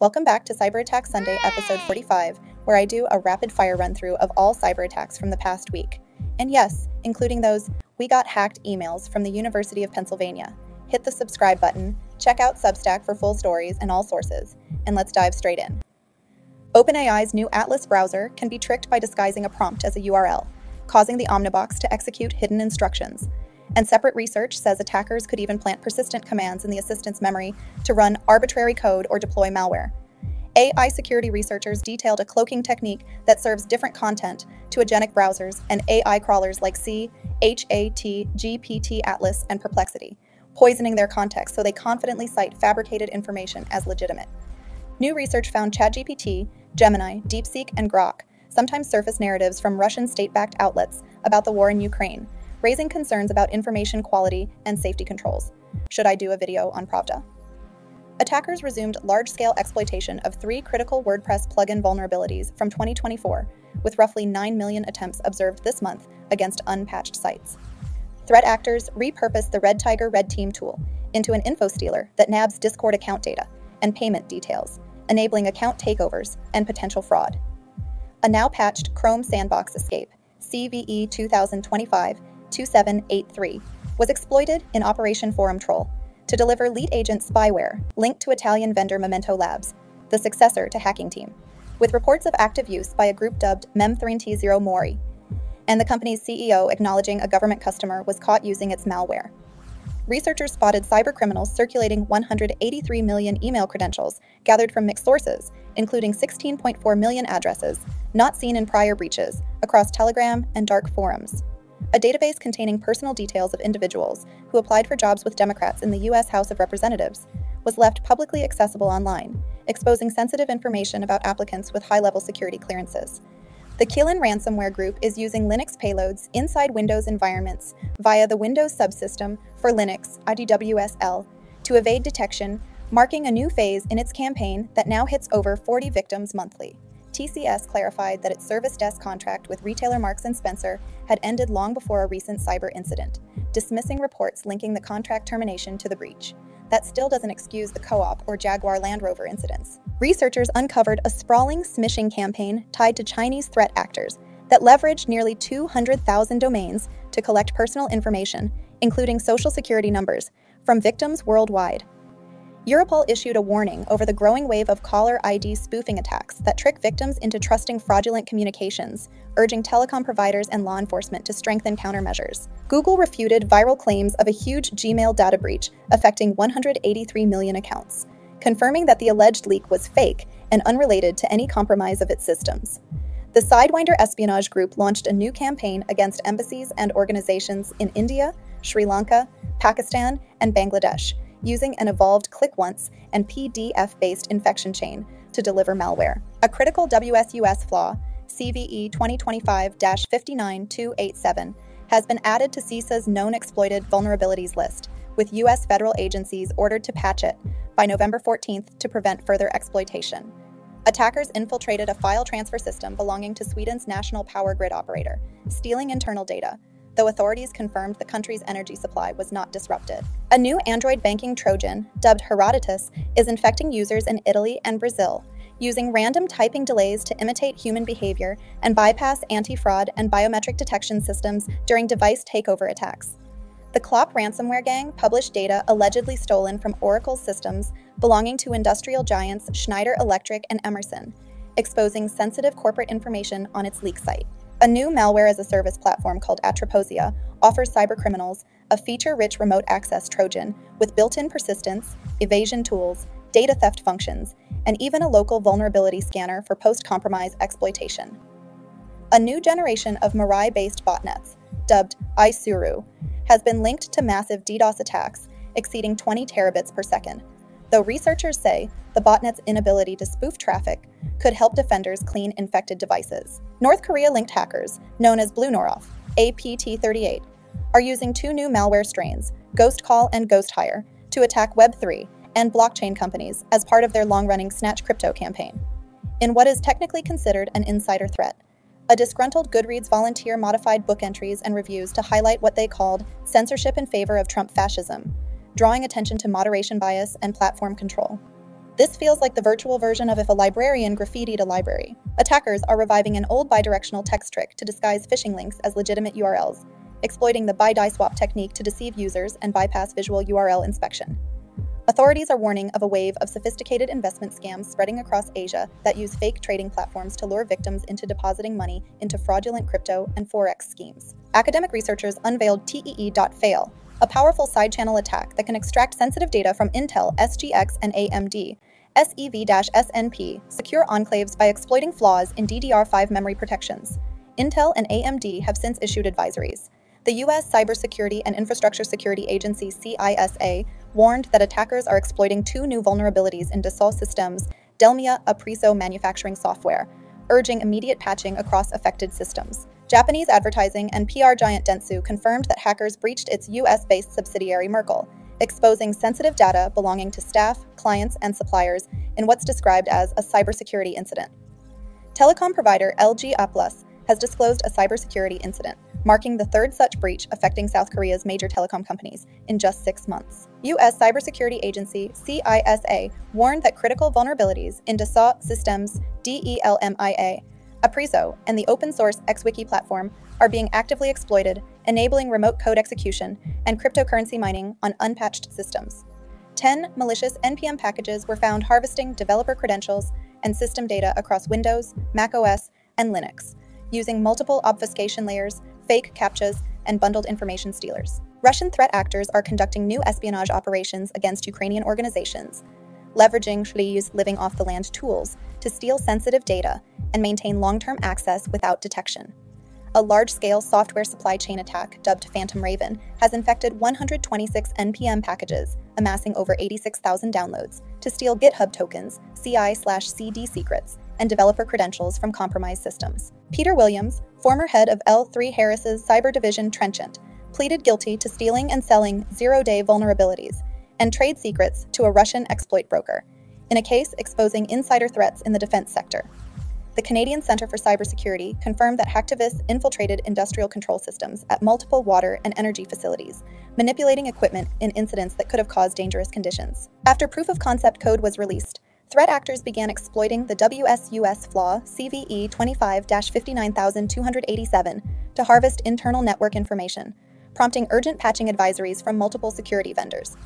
Welcome back to Cyber Attack Sunday, episode 45, where I do a rapid-fire run-through of all cyber attacks from the past week. And yes, including those "we got hacked" emails from the University of Pennsylvania. Hit the subscribe button, check out Substack for full stories and all sources, and let's dive straight in. OpenAI's new Atlas browser can be tricked by disguising a prompt as a URL, causing the Omnibox to execute hidden instructions. And separate research says attackers could even plant persistent commands in the assistant's memory to run arbitrary code or deploy malware. AI security researchers detailed a cloaking technique that serves different content to agentic browsers and AI crawlers like C, HAT, GPT, Atlas, and Perplexity, poisoning their context so they confidently cite fabricated information as legitimate. New research found ChatGPT, Gemini, DeepSeek, and Grok sometimes surface narratives from Russian state-backed outlets about the war in Ukraine, raising concerns about information quality and safety controls. Should I do a video on Pravda? Attackers resumed large-scale exploitation of 3 critical WordPress plugin vulnerabilities from 2024, with roughly 9 million attempts observed this month against unpatched sites. Threat actors repurposed the Red Tiger Red Team tool into an info stealer that nabs Discord account data and payment details, enabling account takeovers and potential fraud. A now-patched Chrome Sandbox escape, CVE 2025-2783, was exploited in Operation Forum Troll to deliver lead agent spyware linked to Italian vendor Memento Labs, the successor to Hacking Team, with reports of active use by a group dubbed Mem30 Mori, and the company's CEO acknowledging a government customer was caught using its malware. Researchers spotted cybercriminals circulating 183 million email credentials gathered from mixed sources, including 16.4 million addresses, not seen in prior breaches, across Telegram and dark forums. A database containing personal details of individuals who applied for jobs with Democrats in the U.S. House of Representatives was left publicly accessible online, exposing sensitive information about applicants with high-level security clearances. The Killen ransomware group is using Linux payloads inside Windows environments via the Windows subsystem for Linux, IDWSL, to evade detection, marking a new phase in its campaign that now hits over 40 victims monthly. TCS clarified that its service desk contract with retailer Marks & Spencer had ended long before a recent cyber incident, dismissing reports linking the contract termination to the breach. That still doesn't excuse the Co-op or Jaguar Land Rover incidents. Researchers uncovered a sprawling smishing campaign tied to Chinese threat actors that leveraged nearly 200,000 domains to collect personal information, including social security numbers, from victims worldwide. Europol issued a warning over the growing wave of caller ID spoofing attacks that trick victims into trusting fraudulent communications, urging telecom providers and law enforcement to strengthen countermeasures. Google refuted viral claims of a huge Gmail data breach affecting 183 million accounts, confirming that the alleged leak was fake and unrelated to any compromise of its systems. The Sidewinder Espionage group launched a new campaign against embassies and organizations in India, Sri Lanka, Pakistan, and Bangladesh, using an evolved click-once and PDF-based infection chain to deliver malware. A critical WSUS flaw, CVE 2025-59287, has been added to CISA's known exploited vulnerabilities list, with U.S. federal agencies ordered to patch it by November 14th to prevent further exploitation. Attackers infiltrated a file transfer system belonging to Sweden's national power grid operator, stealing internal data, though authorities confirmed the country's energy supply was not disrupted. A new Android banking Trojan, dubbed Herodotus, is infecting users in Italy and Brazil, using random typing delays to imitate human behavior and bypass anti-fraud and biometric detection systems during device takeover attacks. The Clop ransomware gang published data allegedly stolen from Oracle's systems belonging to industrial giants Schneider Electric and Emerson, exposing sensitive corporate information on its leak site. A new malware-as-a-service platform called Atroposia offers cybercriminals a feature-rich remote access Trojan with built-in persistence, evasion tools, data theft functions, and even a local vulnerability scanner for post-compromise exploitation. A new generation of Mirai-based botnets, dubbed Isuru, has been linked to massive DDoS attacks exceeding 20 terabits per second, though researchers say the botnet's inability to spoof traffic could help defenders clean infected devices. North Korea-linked hackers, known as Blue Noroff, APT38, are using 2 new malware strains, GhostCall and GhostHire, to attack Web3 and blockchain companies as part of their long-running Snatch Crypto campaign. In what is technically considered an insider threat, a disgruntled Goodreads volunteer modified book entries and reviews to highlight what they called censorship in favor of Trump fascism, drawing attention to moderation bias and platform control. This feels like the virtual version of if a librarian graffitied a library. Attackers are reviving an old bidirectional text trick to disguise phishing links as legitimate URLs, exploiting the buy-die swap technique to deceive users and bypass visual URL inspection. Authorities are warning of a wave of sophisticated investment scams spreading across Asia that use fake trading platforms to lure victims into depositing money into fraudulent crypto and forex schemes. Academic researchers unveiled TEE.fail, a powerful side-channel attack that can extract sensitive data from Intel, SGX, and AMD, SEV-SNP, secure enclaves by exploiting flaws in DDR5 memory protections. Intel and AMD have since issued advisories. The U.S. Cybersecurity and Infrastructure Security Agency CISA warned that attackers are exploiting two new vulnerabilities in Dassault Systèmes' Delmia Apriso manufacturing software, urging immediate patching across affected systems. Japanese advertising and PR giant Dentsu confirmed that hackers breached its US-based subsidiary Merkle, exposing sensitive data belonging to staff, clients, and suppliers in what's described as a cybersecurity incident. Telecom provider LG Uplus has disclosed a cybersecurity incident, marking the third such breach affecting South Korea's major telecom companies in just 6 months. U.S. Cybersecurity Agency CISA warned that critical vulnerabilities in Dassault Systèmes DELMIA, Apriso, and the open-source XWiki platform are being actively exploited, enabling remote code execution and cryptocurrency mining on unpatched systems. 10 malicious NPM packages were found harvesting developer credentials and system data across Windows, macOS, and Linux, using multiple obfuscation layers, fake CAPTCHAs, and bundled information stealers. Russian threat actors are conducting new espionage operations against Ukrainian organizations, leveraging pwease living off the land tools to steal sensitive data and maintain long-term access without detection. A large-scale software supply chain attack, dubbed Phantom Raven, has infected 126 NPM packages, amassing over 86,000 downloads, to steal GitHub tokens, CI/CD secrets, and developer credentials from compromised systems. Peter Williams, former head of L3 Harris's cyber division Trenchant, pleaded guilty to stealing and selling zero-day vulnerabilities and trade secrets to a Russian exploit broker, in a case exposing insider threats in the defense sector. The Canadian Centre for Cybersecurity confirmed that hacktivists infiltrated industrial control systems at multiple water and energy facilities, manipulating equipment in incidents that could have caused dangerous conditions. After proof-of-concept code was released, threat actors began exploiting the WSUS flaw CVE 25-59287 to harvest internal network information, prompting urgent patching advisories from multiple security vendors.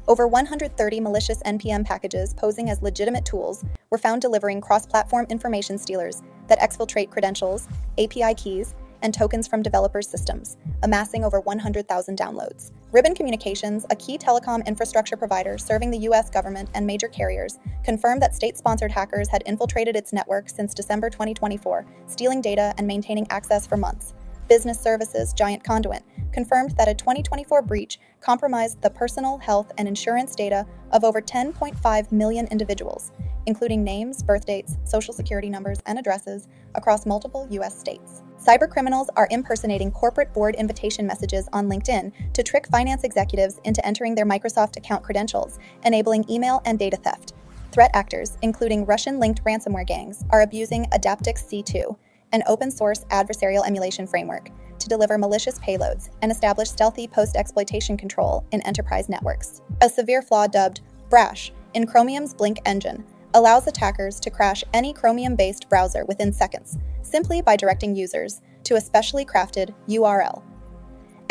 Over 130 malicious NPM packages posing as legitimate tools were found delivering cross-platform information stealers that exfiltrate credentials, API keys, and tokens from developers' systems, amassing over 100,000 downloads. Ribbon Communications, a key telecom infrastructure provider serving the U.S. government and major carriers, confirmed that state-sponsored hackers had infiltrated its network since December 2024, stealing data and maintaining access for months. Business services giant Conduit confirmed that a 2024 breach compromised the personal, health, and insurance data of over 10.5 million individuals, including names, birth dates, social security numbers, and addresses across multiple U.S. states. Cybercriminals are impersonating corporate board invitation messages on LinkedIn to trick finance executives into entering their Microsoft account credentials, enabling email and data theft. Threat actors, including Russian-linked ransomware gangs, are abusing Adaptix C2, an open-source adversarial emulation framework, to deliver malicious payloads and establish stealthy post-exploitation control in enterprise networks. A severe flaw dubbed Brash in Chromium's Blink engine allows attackers to crash any Chromium-based browser within seconds, simply by directing users to a specially crafted URL.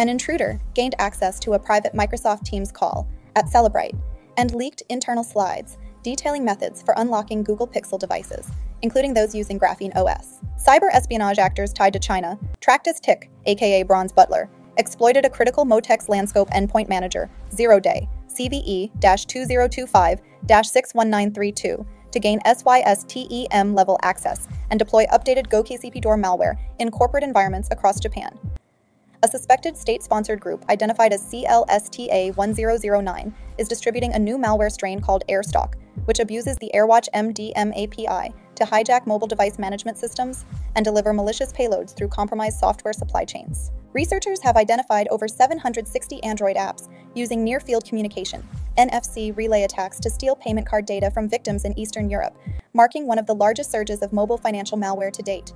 An intruder gained access to a private Microsoft Teams call at Celebrite and leaked internal slides detailing methods for unlocking Google Pixel devices, including those using Graphene OS. Cyber espionage actors tied to China, tracked as Tick, aka Bronze Butler, exploited a critical Motex Landscope endpoint manager, zero-day, CVE-2025-61932, to gain SYSTEM level access and deploy updated GoKCP Door malware in corporate environments across Japan. A suspected state-sponsored group identified as CLSTA1009 is distributing a new malware strain called AirStalk, which abuses the AirWatch MDM API to hijack mobile device management systems and deliver malicious payloads through compromised software supply chains. Researchers have identified over 760 Android apps using near-field communication, NFC relay attacks to steal payment card data from victims in Eastern Europe, marking one of the largest surges of mobile financial malware to date.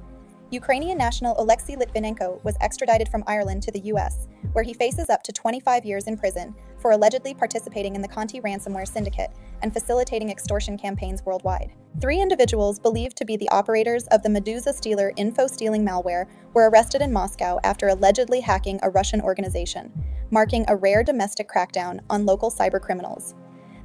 Ukrainian national Oleksiy Litvinenko was extradited from Ireland to the US, where he faces up to 25 years in prison for allegedly participating in the Conti ransomware syndicate and facilitating extortion campaigns worldwide. 3 individuals believed to be the operators of the Medusa Stealer info-stealing malware were arrested in Moscow after allegedly hacking a Russian organization, marking a rare domestic crackdown on local cybercriminals.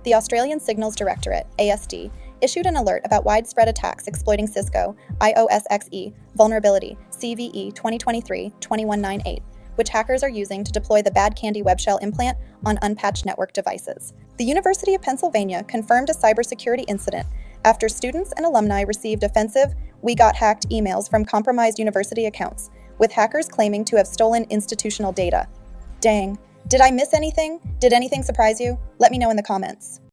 The Australian Signals Directorate, ASD, issued an alert about widespread attacks exploiting Cisco IOSXE vulnerability CVE 2023-2198, which hackers are using to deploy the Bad Candy web shell implant on unpatched network devices. The University of Pennsylvania confirmed a cybersecurity incident after students and alumni received offensive "We got hacked" emails from compromised university accounts, with hackers claiming to have stolen institutional data. Dang. Did I miss anything? Did anything surprise you? Let me know in the comments.